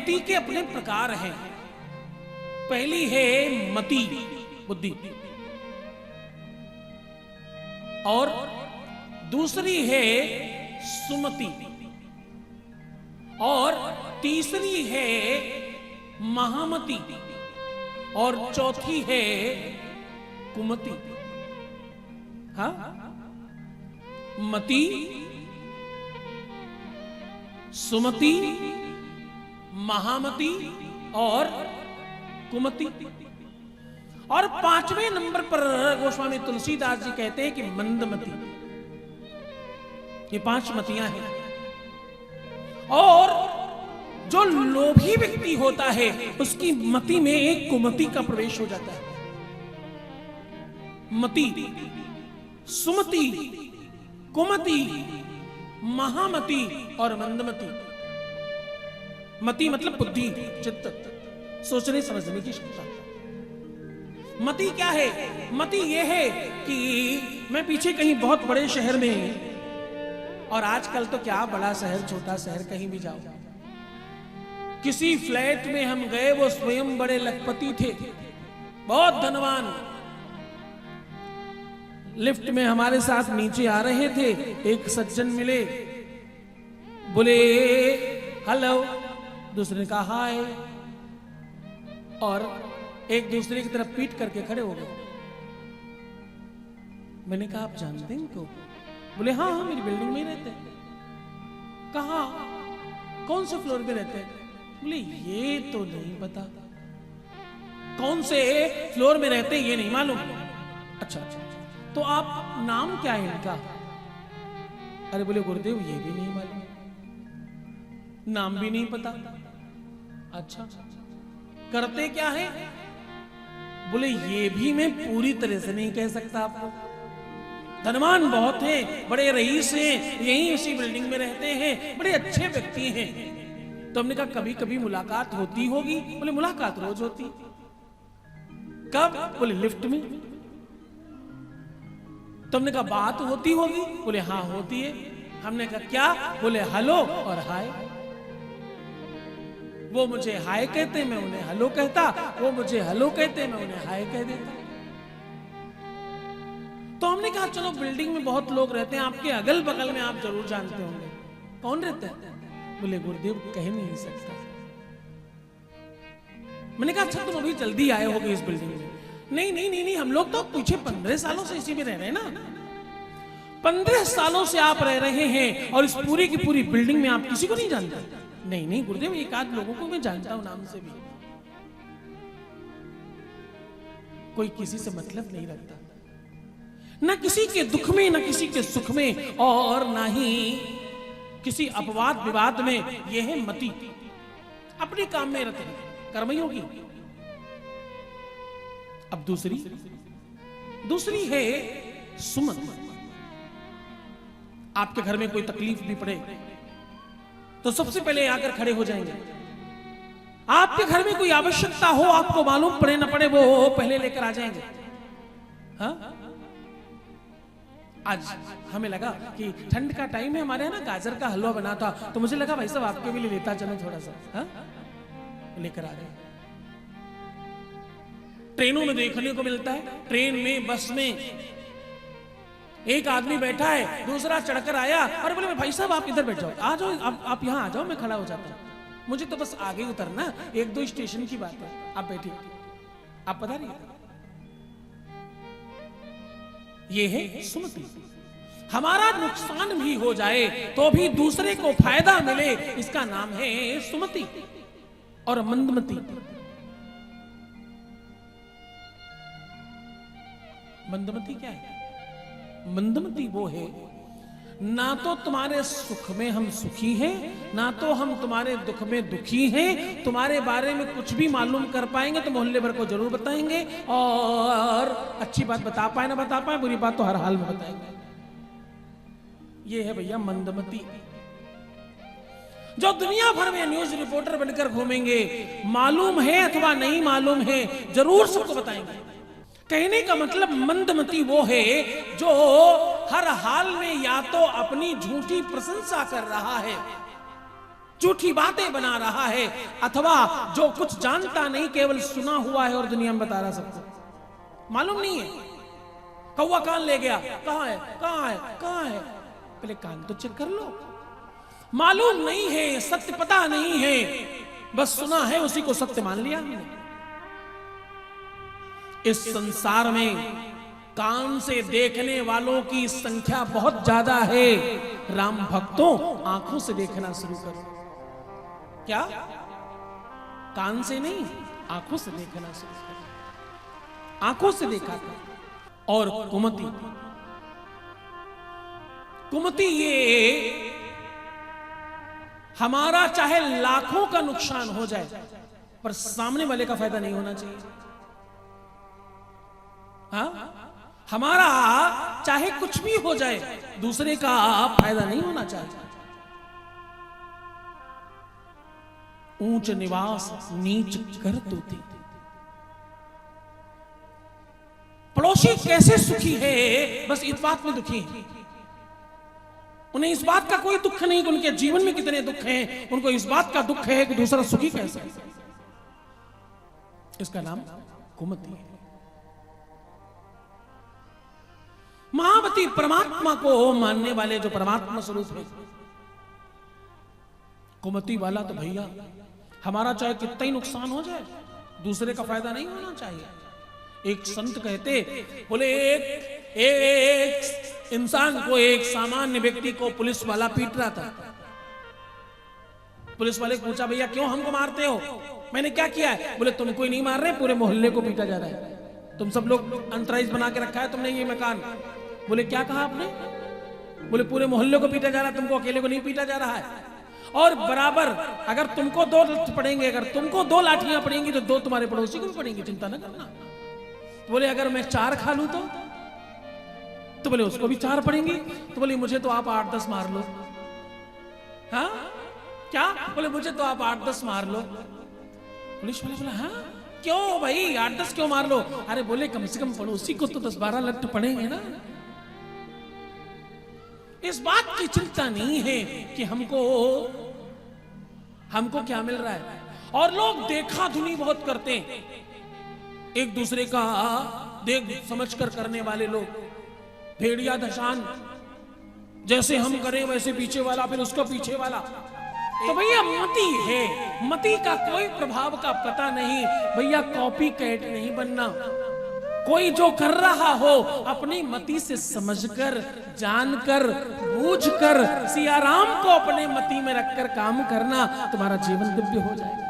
मति के अपने प्रकार हैं। पहली है मति, बुद्धि, और दूसरी है सुमति, और तीसरी है महामति, और चौथी है कुमति। हाँ, मति, सुमति, महामति और कुमति। और 5वें नंबर पर गोस्वामी तुलसीदास जी कहते हैं कि मंदमति। ये 5 मतियां हैं। और जो लोभी व्यक्ति होता है उसकी मति में एक कुमति का प्रवेश हो जाता है। मति, सुमति, कुमति, महामति और मंदमति। मति मतलब बुद्धि, चित्त, सोचने समझने की क्षमता। मति क्या है? मति यह है कि मैं पीछे कहीं बहुत बड़े शहर में, और आजकल तो क्या बड़ा शहर छोटा शहर कहीं भी जाओ, किसी फ्लैट में हम गए, वो स्वयं बड़े लखपति थे, बहुत धनवान। लिफ्ट में हमारे साथ नीचे आ रहे थे, एक सज्जन मिले, बोले हेलो, दूसरे ने कहा हाय, और एक दूसरे की तरफ पीट करके खड़े हो गए। मैंने कहा आप जानते हैं इनको? बोले हाँ हाँ, मेरी बिल्डिंग में ही रहते हैं। कहा कौन से फ्लोर पे रहते हैं? बोले ये तो नहीं पता, कौन से फ्लोर में रहते हैं ये नहीं मालूम। अच्छा अच्छा, तो आप नाम क्या है इनका? अरे बोले गुरुदेव ये भी नहीं मालूम, नाम भी नहीं पता। अच्छा, करते क्या है? बोले ये भी मैं पूरी तरह से नहीं कह सकता आपको, धनवान बहुत हैं, बड़े रईस हैं, यहीं उसी बिल्डिंग में रहते हैं, बड़े अच्छे व्यक्ति हैं। तो हमने कहा कभी कभी मुलाकात होती होगी? बोले मुलाकात रोज होती। कब? बोले लिफ्ट में। तो हमने कहा बात होती होगी? बोले हाँ होती है। हमने कहा क्या? बोले हेलो और हाय। वो मुझे हाय कहते, मैं उन्हें हेलो कहता, वो मुझे हेलो कहते, मैं उन्हें हाय कह देता। तो हमने कहा चलो बिल्डिंग में बहुत लोग रहते हैं, आपके अगल बगल में आप जरूर जानते होंगे, कौन रहते हैं? बोले गुरुदेव कह नहीं सकता। मैंने कहा अच्छा तुम अभी जल्दी आए होगे इस बिल्डिंग में? नहीं नहीं नहीं नहीं, हम लोग तो पीछे 15 सालों से इसी में रह रहे हैं ना। 15 सालों से आप रह रहे हैं और इस पूरी की पूरी बिल्डिंग में आप किसी को नहीं जानते? नहीं नहीं गुरुदेव, एक आध लोगों को मैं जानता हूं नाम से भी। कोई किसी से मतलब नहीं रखता, ना किसी के दुख में, ना किसी के सुख में, और ना ही किसी अपवाद विवाद में। यह है मति, अपने काम में रत कर्मयोगी। अब दूसरी है सुमति। आपके घर में कोई तकलीफ भी पड़े तो सबसे पहले आकर खड़े हो जाएंगे। आपके घर में कोई आवश्यकता हो, आपको मालूम पड़े न पड़े, वो पहले लेकर आ जाएंगे। हाँ? आज हमें लगा कि ठंड का टाइम है, हमारे यहाँ ना गाजर का हलवा बना था, तो मुझे लगा भाई साहब आपके भी लिए लेता चलो थोड़ा सा। हाँ? लेकर आ गए। ट्रेनों में देखने को मिलता है, ट्रेन में, बस में एक आदमी बैठा है, दूसरा चढ़कर आया और बोले भाई साहब आप इधर बैठ जाओ, आ जाओ, आप यहाँ आ जाओ, मैं खड़ा हो जाता हूँ, मुझे तो बस आगे उतरना, 1-2 स्टेशन की बात है, आप बैठिए। आप पता नहीं, ये है सुमति। हमारा नुकसान भी हो जाए तो भी दूसरे को फायदा मिले, इसका नाम है सुमति। और मंदमति, मंदमति क्या है? मंदमति वो है, ना तो तुम्हारे सुख में हम सुखी हैं, ना तो हम तुम्हारे दुख में दुखी हैं, तुम्हारे बारे में कुछ भी मालूम कर पाएंगे तो मोहल्ले भर को जरूर बताएंगे, और अच्छी बात बता पाए ना बता पाए, बुरी बात तो हर हाल में बताएंगे। ये है भैया मंदमति, जो दुनिया भर में न्यूज रिपोर्टर बनकर घूमेंगे, मालूम है अथवा नहीं मालूम है जरूर सबको बताएंगे। कहने का मतलब मंदमति वो है जो हर हाल में या तो अपनी झूठी प्रशंसा कर रहा है, झूठी बातें बना रहा है, अथवा जो कुछ जानता नहीं केवल सुना हुआ है और दुनिया में बता रहा सबको। मालूम नहीं है, कौवा कान ले गया, कहां है कहां है कहां है, पहले कान तो चेक कर लो। मालूम नहीं है, सत्य पता नहीं है, बस सुना है उसी को सत्य मान लिया हमने। इस संसार में कान से देखने वालों की संख्या बहुत ज्यादा है। राम भक्तों, आंखों से देखना शुरू करो। क्या? कान से नहीं, आंखों से देखना शुरू करो। आंखों से देखा करो। और कुमति, कुमति ये हमारा चाहे लाखों का नुकसान हो जाए पर सामने वाले का फायदा नहीं होना चाहिए। हाँ, हमारा चाहे कुछ भी हो जाए दूसरे का फायदा नहीं होना चाहिए। ऊंच निवास नीच कर तूती। पड़ोसी कैसे सुखी है बस इस बात में दुखी है। उन्हें इस बात का कोई दुख नहीं कि उनके जीवन में कितने दुख हैं, उनको इस बात का दुख है कि दूसरा सुखी कैसे है। इसका नाम कुमति है। महामती परमात्मा को मानने वाले जो परमात्मा स्वरूप है, कुमति वाला तो भैया हमारा चाहे कितना ही नुकसान हो जाए दूसरे का फायदा नहीं होना चाहिए। एक संत कहते, बोले एक इंसान को, एक सामान्य व्यक्ति को पुलिस वाला पीट रहा था। पुलिस वाले को पूछा, भैया क्यों हमको मारते हो? मैंने क्या किया है? बोले तुमको ही नहीं मार रहे, पूरे मोहल्ले को पीटा जा रहा है। तुम सब लोग अंतराइज बना के रखा है तुमने ये मकान। बोले क्या कहा आपने? बोले पूरे मोहल्ले को पीटा जा रहा है, तुमको अकेले को नहीं पीटा जा रहा है। और बराबर अगर तुमको दो पड़ेंगे, अगर तुमको दो लाठियां पड़ेंगी तो दो तुम्हारे पड़ोसी को भी पड़ेंगी, चिंता न करना। तो बोले अगर मैं 4 खा लूं तो बोले उसको भी 4 पड़ेंगी। तो बोले मुझे तो आप 8-10 मार लो। हाँ क्या? बोले मुझे तो आप 8-10 मार लो। पुलिस वाले बोला हाँ क्यों भाई 8-10 क्यों मार लो? अरे बोले कम से कम पड़ोसी को तो 10-12 लट्ठ पड़ेंगे ना। इस बात की चिंता नहीं है कि हमको क्या मिल रहा है। और लोग देखा धुनी बहुत करते हैं, एक दूसरे का देख समझ कर करने वाले लोग। भेड़िया धसान, जैसे हम करें वैसे पीछे वाला, फिर उसको पीछे वाला। तो भैया मति है, मति का कोई प्रभाव का पता नहीं। भैया कॉपी कैट नहीं बनना। कोई जो कर रहा हो अपनी मति से समझकर, जानकर, बूझकर, सियाराम को अपने मति में रखकर काम करना, तुम्हारा जीवन दिव्य हो जाएगा।